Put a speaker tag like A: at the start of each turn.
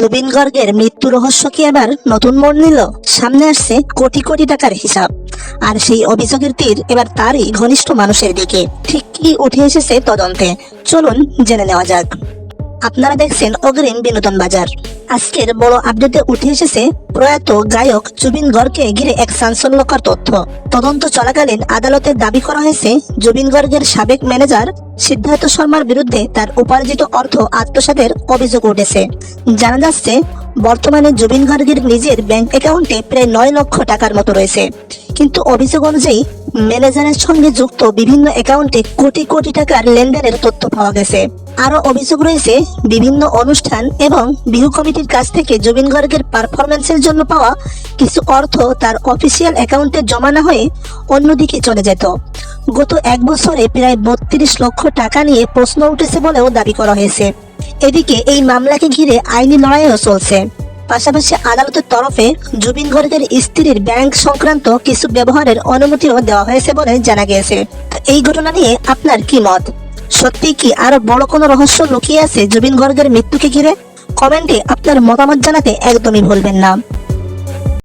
A: জুবিন গর্গের মৃত্যু রহস্য কি এবার নতুন মোড় নিল? সামনে আসছে কোটি কোটি টাকার হিসাব, আর সেই অভিযোগের তীর এবার তারই ঘনিষ্ঠ মানুষের দিকে। ঠিক কি উঠে এসেছে তদন্তে, চলুন জেনে নেওয়া যাক। আপনারা দেখছেন অগ্রিম বিনোদন বাজার। আজকের বড় আপডেটে উঠে এসেছে প্রয়াত গায়ক জুবিন গর্গকে ঘিরে এক চাঞ্চল্যকর তথ্য। তদন্ত চলাকালীন আদালতে দাবি করা হয়েছে জুবিন গর্গের সাবেক ম্যানেজার সিদ্ধার্থ শর্মার বিরুদ্ধে তার উপার্জিত অর্থ আত্মসাতের অভিযোগ উঠেছে। জানা যাচ্ছে বর্তমানে জুবিন গর্গের নিজের ব্যাংক অ্যাকাউন্টে প্রায় 9 লক্ষ টাকার মতো রয়েছে, কিন্তু অভিযোগ অনুযায়ী ম্যানেজারের সঙ্গে যুক্ত বিভিন্ন অ্যাকাউন্টে কোটি কোটি টাকার লেনদেনের তথ্য পাওয়া গেছে। আরো অভিযোগ রয়েছে বিভিন্ন অনুষ্ঠান এবং বিহু কমিটির কাছ থেকে জুবিন গর্গের পারফরমেন্সের জন্য পাওয়া কিছু অর্থ তার অফিসিয়াল অ্যাকাউন্টে জমা না হয়ে অন্যদিকে চলে যেত। গত 1 বছরে প্রায় 32 লক্ষ টাকা নিয়ে প্রশ্ন উঠেছে বলেও দাবি করা হয়েছে। এদিকে এই মামলাকে ঘিরে আইনি লড়াইও চলছে। পাশাপাশি আদালতের তরফে জুবিন গর্গের স্ত্রীর ব্যাংক সংক্রান্ত কিছু ব্যবহারের অনুমতিও দেওয়া হয়েছে বলে জানা গিয়েছে। এই ঘটনা নিয়ে আপনার কি মত? সত্যি কি আরো বড় কোনো রহস্য লুকিয়ে আছে জুবিন গর্গের মৃত্যুকে ঘিরে? কমেন্টে আপনার মতামত জানাতে একদমই ভুলবেন না।